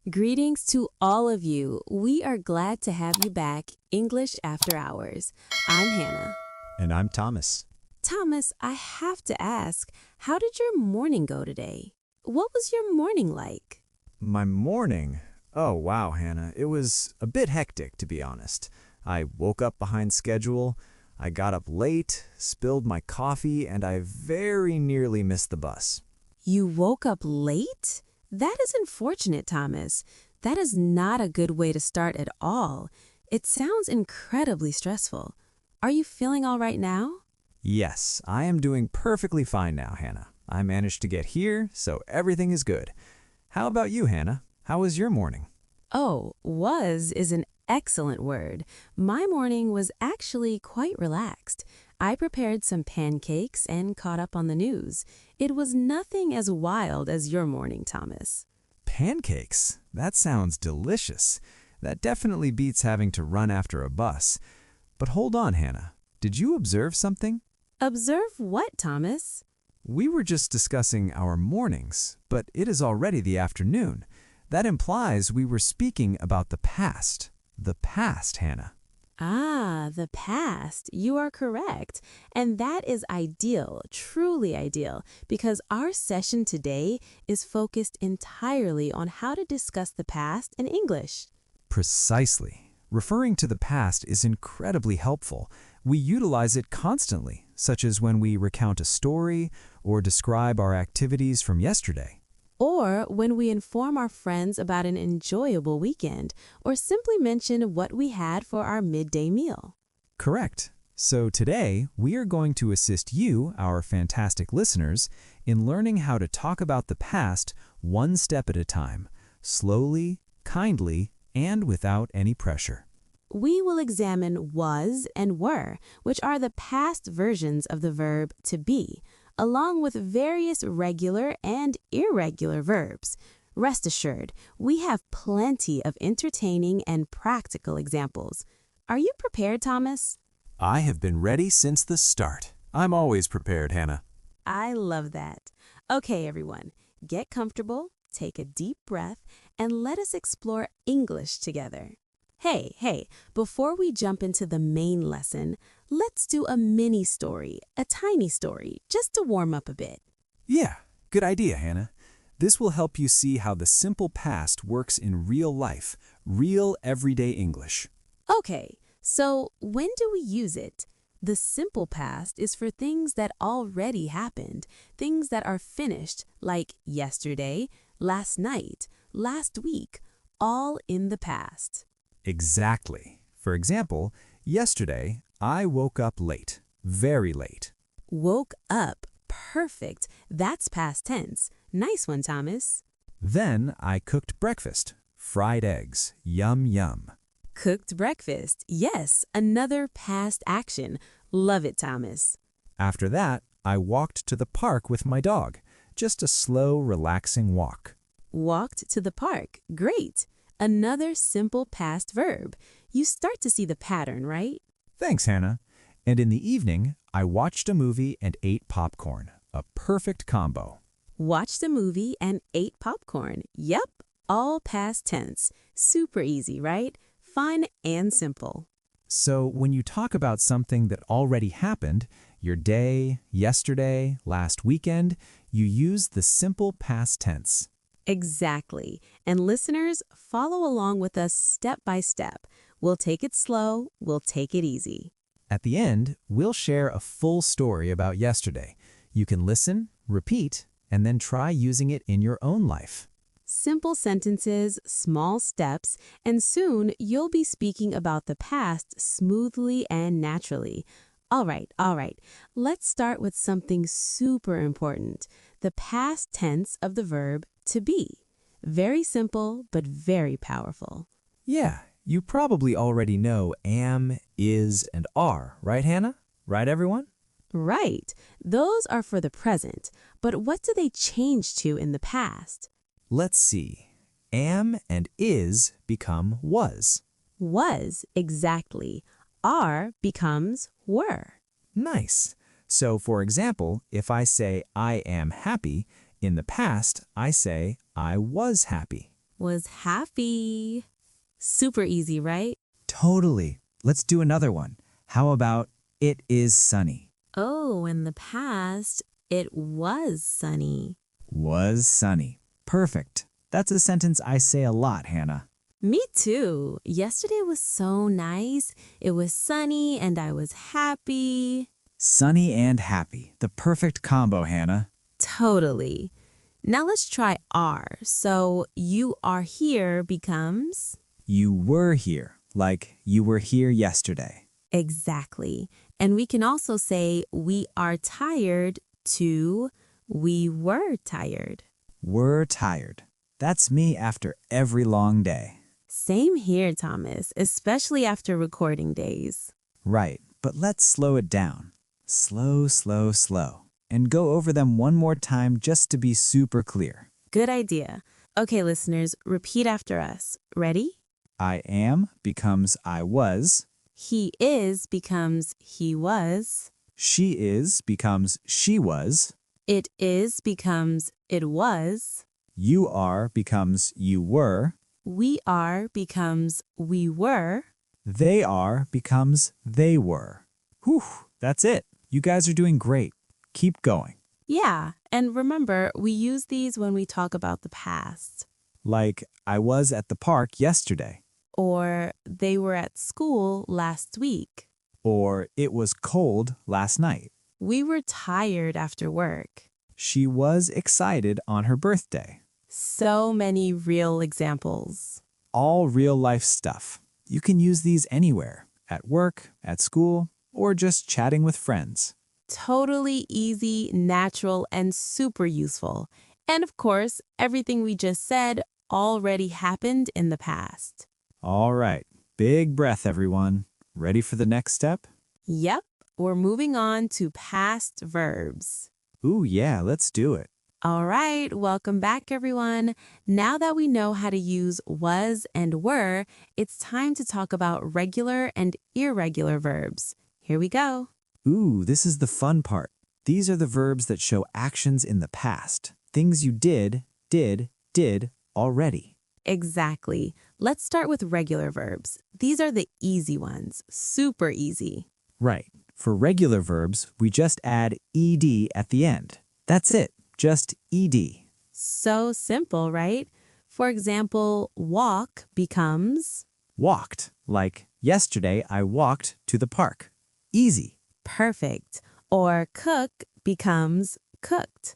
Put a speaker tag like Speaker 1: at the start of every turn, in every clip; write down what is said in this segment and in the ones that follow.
Speaker 1: Greetings to all of you. We are glad to have you back, English After Hours. I'm Hannah.
Speaker 2: And I'm Thomas.
Speaker 1: Thomas, I have to ask, how did your morning go today? What was your morning like?
Speaker 2: My morning? Oh, wow, Hannah. It was a bit hectic, to be honest. I woke up behind schedule, I got up late, spilled my coffee, and I very nearly missed the bus.
Speaker 1: You woke up late? That is unfortunate, Thomas. That is not a good way to start at all. It sounds incredibly stressful. Are you feeling all right now?
Speaker 2: Yes, I am doing perfectly fine now, Hannah. I managed to get here, so everything is good. How about you, Hannah? How was your morning?
Speaker 1: Oh, was is an excellent word. My morning was actually quite relaxed. I prepared some pancakes and caught up on the news. It was nothing as wild as your morning, Thomas.
Speaker 2: Pancakes? That sounds delicious. That definitely beats having to run after a bus. But hold on, Hannah. Did you observe something?
Speaker 1: Observe what, Thomas?
Speaker 2: We were just discussing our mornings, but it is already the afternoon. That implies we were speaking about the past. The past, Hannah.
Speaker 1: Ah, the past. You are correct. And that is ideal, truly ideal, because our session today is focused entirely on how to discuss the past in English.
Speaker 2: Precisely. Referring to the past is incredibly helpful. We utilize it constantly, such as when we recount a story or describe our activities from yesterday.
Speaker 1: Or when we inform our friends about an enjoyable weekend, or simply mention what we had for our midday meal.
Speaker 2: Correct. So today, we are going to assist you, our fantastic listeners, in learning how to talk about the past one step at a time, slowly, kindly, and without any pressure.
Speaker 1: We will examine was and were, which are the past versions of the verb to be, along with various regular and irregular verbs. Rest assured, we have plenty of entertaining and practical examples. Are you prepared, Thomas?
Speaker 2: I have been ready since the start. I'm always prepared, Hannah.
Speaker 1: I love that. Okay, everyone, get comfortable, take a deep breath, and let us explore English together. Hey, before we jump into the main lesson, let's do a mini story, a tiny story, just to warm up a bit.
Speaker 2: Yeah, good idea, Hannah. This will help you see how the simple past works in real life, real everyday English.
Speaker 1: Okay, so when do we use it? The simple past is for things that already happened, things that are finished, like yesterday, last night, last week, all in the past.
Speaker 2: Exactly. For example, yesterday, I woke up late, very late.
Speaker 1: Woke up. Perfect. That's past tense. Nice one, Thomas.
Speaker 2: Then I cooked breakfast, fried eggs, yum yum.
Speaker 1: Cooked breakfast. Yes, another past action. Love it, Thomas.
Speaker 2: After that, I walked to the park with my dog, just a slow, relaxing walk.
Speaker 1: Walked to the park. Great. Another simple past verb. You start to see the pattern, right?
Speaker 2: Thanks, Hannah. And in the evening, I watched a movie and ate popcorn. A perfect combo.
Speaker 1: Watched a movie and ate popcorn. Yep, all past tense. Super easy, right? Fun and simple.
Speaker 2: So when you talk about something that already happened, your day, yesterday, last weekend, you use the simple past tense.
Speaker 1: Exactly. And listeners, follow along with us step by step. We'll take it slow, we'll take it easy.
Speaker 2: At the end, we'll share a full story about yesterday. You can listen, repeat, and then try using it in your own life.
Speaker 1: Simple sentences, small steps, and soon you'll be speaking about the past smoothly and naturally. All right. Let's start with something super important, the past tense of the verb to be. Very simple, but very powerful.
Speaker 2: Yeah, you probably already know am, is, and are, right, Hannah? Right, everyone?
Speaker 1: Right. Those are for the present, but what do they change to in the past?
Speaker 2: Let's see. Am and is become was.
Speaker 1: Was, exactly. Are becomes were.
Speaker 2: Nice. So, for example, if I say I am happy, in the past, I say I was happy.
Speaker 1: Was happy. Super easy, right?
Speaker 2: Totally. Let's do another one. How about it is sunny?
Speaker 1: Oh, in the past, it was sunny.
Speaker 2: Was sunny. Perfect. That's a sentence I say a lot, Hannah.
Speaker 1: Me too. Yesterday was so nice. It was sunny and I was happy.
Speaker 2: Sunny and happy. The perfect combo, Hannah.
Speaker 1: Totally. Now let's try are. So you are here becomes?
Speaker 2: You were here, like you were here yesterday.
Speaker 1: Exactly. And we can also say we are tired to we were tired.
Speaker 2: Were tired. That's me after every long day.
Speaker 1: Same here, Thomas, especially after recording days.
Speaker 2: Right, but let's slow it down. Slow, slow, slow. And go over them one more time just to be super clear.
Speaker 1: Good idea. Okay, listeners, repeat after us. Ready?
Speaker 2: I am becomes I was.
Speaker 1: He is becomes he was.
Speaker 2: She is becomes she was.
Speaker 1: It is becomes it was.
Speaker 2: You are becomes you were.
Speaker 1: We are becomes we were.
Speaker 2: They are becomes they were. Whew, that's it. You guys are doing great. Keep going.
Speaker 1: Yeah, and remember, we use these when we talk about the past.
Speaker 2: Like, I was at the park yesterday.
Speaker 1: Or they were at school last week.
Speaker 2: Or it was cold last night.
Speaker 1: We were tired after work.
Speaker 2: She was excited on her birthday.
Speaker 1: So many real examples.
Speaker 2: All real life stuff. You can use these anywhere, at work, at school, or just chatting with friends.
Speaker 1: Totally easy, natural, and super useful. And of course, everything we just said already happened in the past.
Speaker 2: All right, big breath, everyone. Ready for the next step?
Speaker 1: Yep, we're moving on to past verbs.
Speaker 2: Ooh, yeah, let's do it.
Speaker 1: All right, welcome back, everyone. Now that we know how to use was and were, it's time to talk about regular and irregular verbs. Here we go.
Speaker 2: Ooh, this is the fun part. These are the verbs that show actions in the past. Things you did already.
Speaker 1: Exactly. Let's start with regular verbs. These are the easy ones, super easy.
Speaker 2: Right. For regular verbs, we just add ed at the end. That's it. Just ed.
Speaker 1: So simple, right? For example, walk becomes
Speaker 2: Walked. Like, yesterday I walked to the park. Easy.
Speaker 1: perfect. Or cook becomes cooked.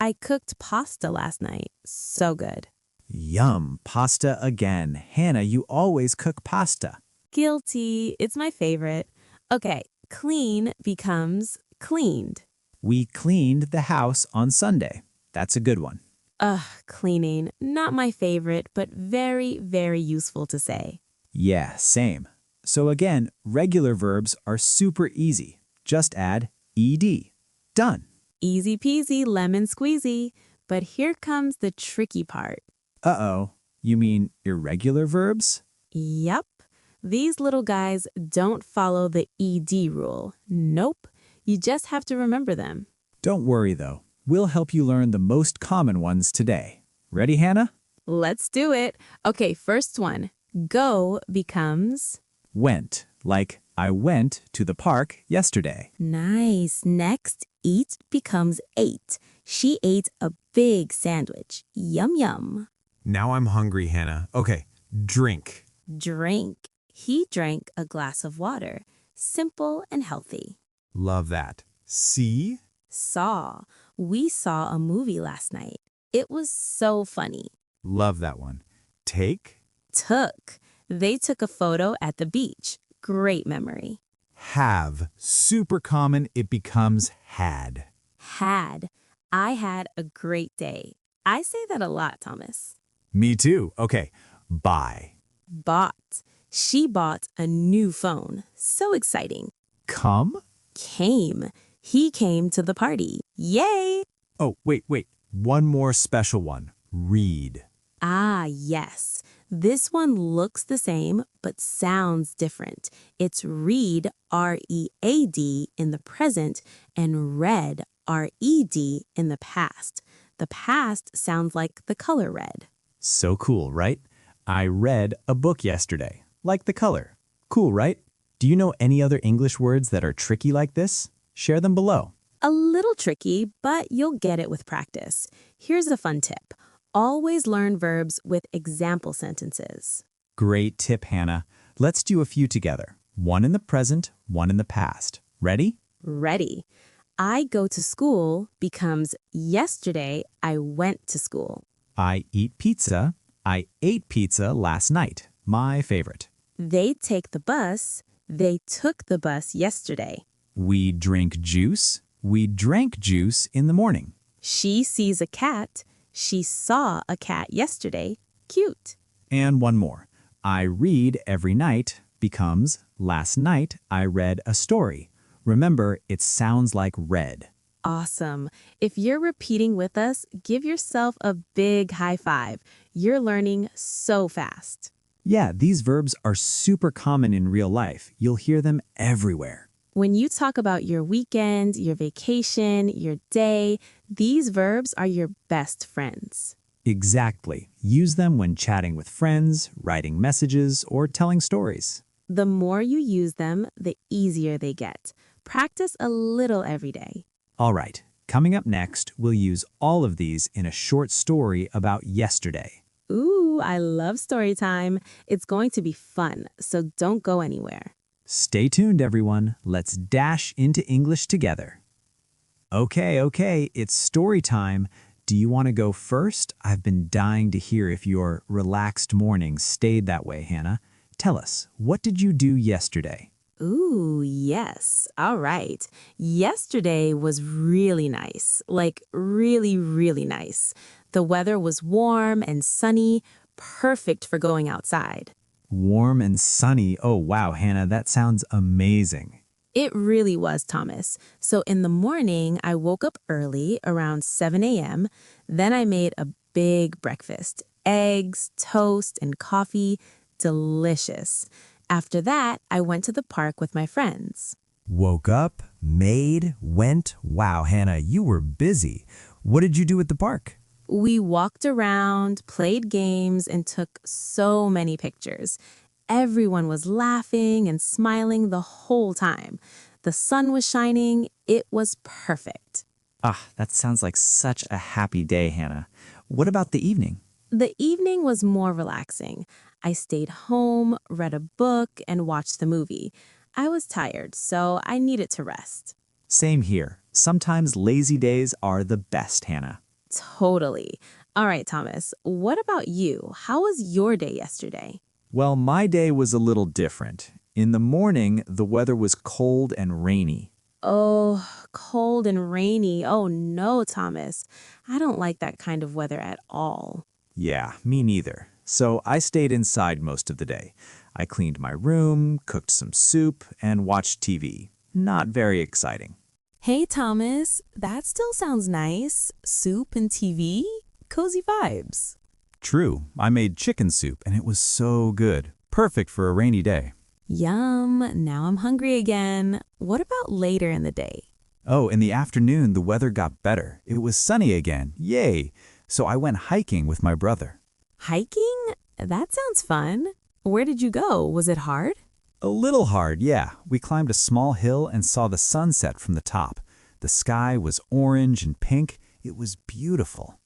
Speaker 1: I cooked pasta last night. So good.
Speaker 2: Yum. Pasta again. Hannah, you always cook pasta.
Speaker 1: Guilty. It's my favorite. Okay, clean becomes cleaned.
Speaker 2: We cleaned the house on Sunday. That's a good one.
Speaker 1: Ugh, cleaning. Not my favorite, but very, very useful to say.
Speaker 2: Yeah, same. So again, regular verbs are super easy. Just add ed. Done.
Speaker 1: Easy peasy, lemon squeezy. But here comes the tricky part.
Speaker 2: Uh-oh. You mean irregular verbs?
Speaker 1: Yep. These little guys don't follow the ED rule. Nope. You just have to remember them.
Speaker 2: Don't worry, though. We'll help you learn the most common ones today. Ready, Hannah?
Speaker 1: Let's do it. Okay, first one. Go becomes
Speaker 2: Went. Like, I went to the park yesterday.
Speaker 1: nice. Next, eat becomes ate. She ate a big sandwich. Yum yum.
Speaker 3: Now I'm hungry, Hannah. Okay, drink.
Speaker 1: Drink. He drank a glass of water. Simple and healthy.
Speaker 3: Love that. See?
Speaker 1: Saw. We saw a movie last night. It was so funny.
Speaker 3: Love that one. Take?
Speaker 1: Took. They took a photo at the beach. Great memory.
Speaker 3: Have. Super common, it becomes had.
Speaker 1: Had. I had a great day. I say that a lot, Thomas.
Speaker 3: Me too. Okay, buy.
Speaker 1: Bought. She bought a new phone. So exciting.
Speaker 3: Come?
Speaker 1: Came. He came to the party. Yay!
Speaker 3: Oh, wait. One more special one. Read.
Speaker 1: Ah, yes. This one looks the same, but sounds different. It's read, R-E-A-D, in the present, and read, R-E-D, in the past. The past sounds like the color red.
Speaker 3: So cool, right? I read a book yesterday. Like the color. Cool, right? Do you know any other English words that are tricky like this? Share them below.
Speaker 1: A little tricky, but you'll get it with practice. Here's a fun tip. Always learn verbs with example sentences.
Speaker 3: Great tip, Hannah. Let's do a few together. One in the present, one in the past. Ready?
Speaker 1: Ready. I go to school becomes yesterday I went to school.
Speaker 3: I eat pizza. I ate pizza last night. My favorite.
Speaker 1: They take the bus. They took the bus yesterday.
Speaker 3: We drink juice. We drank juice in the morning.
Speaker 1: She sees a cat. She saw a cat yesterday. Cute.
Speaker 3: And one more. I read every night becomes last night I read a story. Remember, it sounds like read.
Speaker 1: Awesome. If you're repeating with us, give yourself a big high five. You're learning so fast.
Speaker 3: Yeah, these verbs are super common in real life. You'll hear them everywhere.
Speaker 1: When you talk about your weekend, your vacation, your day, these verbs are your best friends.
Speaker 3: Exactly. Use them when chatting with friends, writing messages, or telling stories.
Speaker 1: The more you use them, the easier they get. Practice a little every day.
Speaker 3: All right, coming up next, we'll use all of these in a short story about yesterday.
Speaker 1: Ooh, I love story time. It's going to be fun, so don't go anywhere.
Speaker 3: Stay tuned, everyone. Let's dash into English together. Okay, it's story time. Do you want to go first? I've been dying to hear if your relaxed morning stayed that way, Hannah. Tell us, what did you do yesterday?
Speaker 1: Ooh, yes. All right. Yesterday was really nice. Like really, really nice. The weather was warm and sunny, perfect for going outside.
Speaker 3: Warm and sunny. Oh, wow, Hannah, that sounds amazing.
Speaker 1: It really was, Thomas. So in the morning, I woke up early, around 7 a.m. Then I made a big breakfast. Eggs, toast, and coffee. Delicious. After that, I went to the park with my friends.
Speaker 2: Woke up, made, went. Wow, Hannah, you were busy. What did you do at the park?
Speaker 1: We walked around, played games, and took so many pictures. Everyone was laughing and smiling the whole time. The sun was shining. It was perfect.
Speaker 3: That sounds like such a happy day, Hannah. What about the evening?
Speaker 1: The evening was more relaxing. I stayed home, read a book, and watched the movie. I was tired, so I needed to rest.
Speaker 3: Same here. Sometimes lazy days are the best, Hannah.
Speaker 1: Totally. All right, Thomas, what about you? How was your day yesterday?
Speaker 3: Well, my day was a little different. In the morning, the weather was cold and rainy.
Speaker 1: Oh, cold and rainy. Oh no, Thomas. I don't like that kind of weather at all.
Speaker 3: Yeah, me neither. So I stayed inside most of the day. I cleaned my room, cooked some soup, and watched TV. Not very exciting.
Speaker 1: Hey, Thomas, that still sounds nice. Soup and TV? Cozy vibes.
Speaker 2: True, I made chicken soup and it was so good. Perfect for a rainy day.
Speaker 1: Yum, now I'm hungry again. What about later in the day?
Speaker 2: Oh, in the afternoon, the weather got better. It was sunny again. Yay! So I went hiking with my brother.
Speaker 1: Hiking? That sounds fun. Where did you go? Was it hard?
Speaker 2: A little hard, yeah. We climbed a small hill and saw the sunset from the top. The sky was orange and pink. It was beautiful.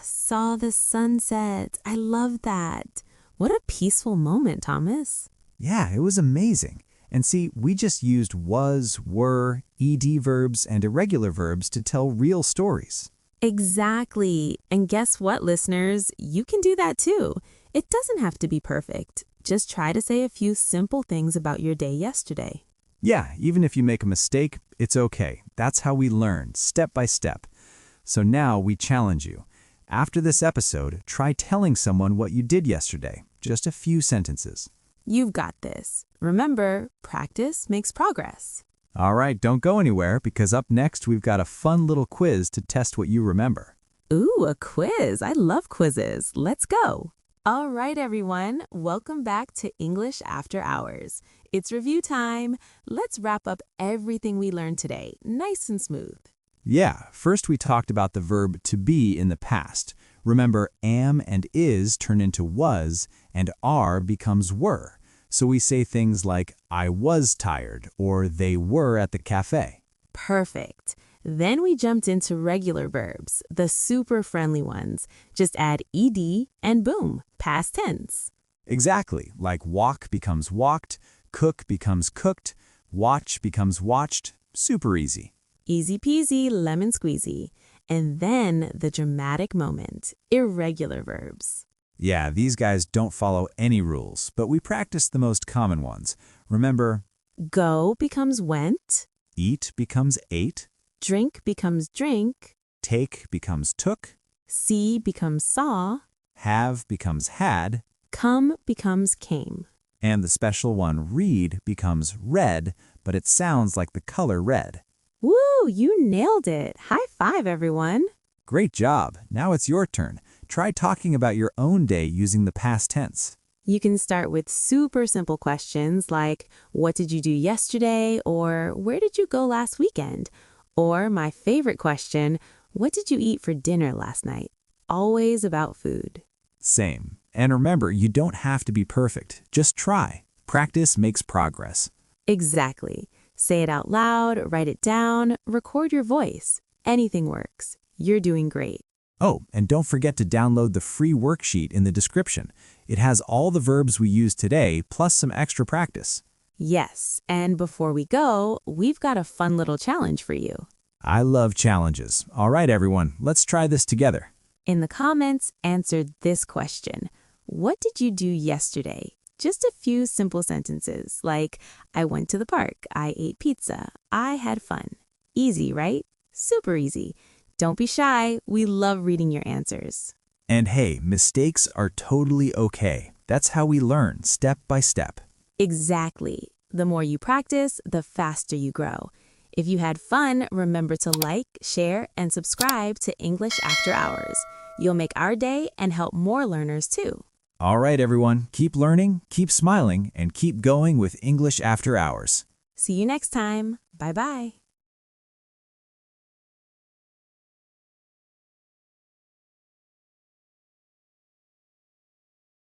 Speaker 1: Saw the sunset. I love that. What a peaceful moment, Thomas.
Speaker 2: Yeah, it was amazing. And see, we just used was, were, ed verbs, and irregular verbs to tell real stories.
Speaker 1: Exactly. And guess what, listeners? You can do that too. It doesn't have to be perfect. Just try to say a few simple things about your day yesterday.
Speaker 2: Yeah, even if you make a mistake, it's okay. That's how we learn, step by step. So now we challenge you. After this episode, try telling someone what you did yesterday. Just a few sentences.
Speaker 1: You've got this. Remember, practice makes progress.
Speaker 2: All right, don't go anywhere because up next we've got a fun little quiz to test what you remember.
Speaker 1: Ooh, a quiz. I love quizzes. Let's go. All right, everyone. Welcome back to English After Hours. It's review time. Let's wrap up everything we learned today, nice and smooth.
Speaker 2: Yeah, first we talked about the verb to be in the past. Remember, am and is turn into was, and are becomes were. So we say things like, I was tired, or they were at the cafe.
Speaker 1: Perfect. Then we jumped into regular verbs, the super friendly ones. Just add ed and boom, past tense.
Speaker 2: Exactly, like walk becomes walked, cook becomes cooked, watch becomes watched. Super easy.
Speaker 1: Easy peasy, lemon squeezy. And then the dramatic moment, irregular verbs.
Speaker 2: Yeah, these guys don't follow any rules, but we practice the most common ones. Remember,
Speaker 1: Go becomes went,
Speaker 2: eat becomes ate,
Speaker 1: drink becomes drink,
Speaker 2: take becomes took,
Speaker 1: see becomes saw,
Speaker 2: have becomes had,
Speaker 1: come becomes came.
Speaker 2: and the special one read becomes read, but it sounds like the color red.
Speaker 1: Woo, you nailed it. High five, everyone.
Speaker 2: Great job. Now it's your turn. Try talking about your own day using the past tense.
Speaker 1: You can start with super simple questions like, what did you do yesterday? Or where did you go last weekend? Or my favorite question, what did you eat for dinner last night? Always about food.
Speaker 2: Same. And remember, you don't have to be perfect. Just try. Practice makes progress.
Speaker 1: Exactly. Say it out loud, write it down, record your voice. Anything works. You're doing great.
Speaker 2: Oh, and don't forget to download the free worksheet in the description. It has all the verbs we used today, plus some extra practice.
Speaker 1: Yes, and before we go, we've got a fun little challenge for you.
Speaker 2: I love challenges. All right, everyone, let's try this together.
Speaker 1: In the comments, answer this question. What did you do yesterday? Just a few simple sentences like, I went to the park, I ate pizza, I had fun. Easy, right? Super easy. Don't be shy. We love reading your answers.
Speaker 2: And hey, mistakes are totally okay. That's how we learn, step by step.
Speaker 1: Exactly. The more you practice, the faster you grow. If you had fun, remember to like, share, and subscribe to English After Hours. You'll make our day and help more learners too.
Speaker 2: All right, everyone, keep learning, keep smiling, and keep going with English After Hours.
Speaker 1: See you next time. Bye-bye.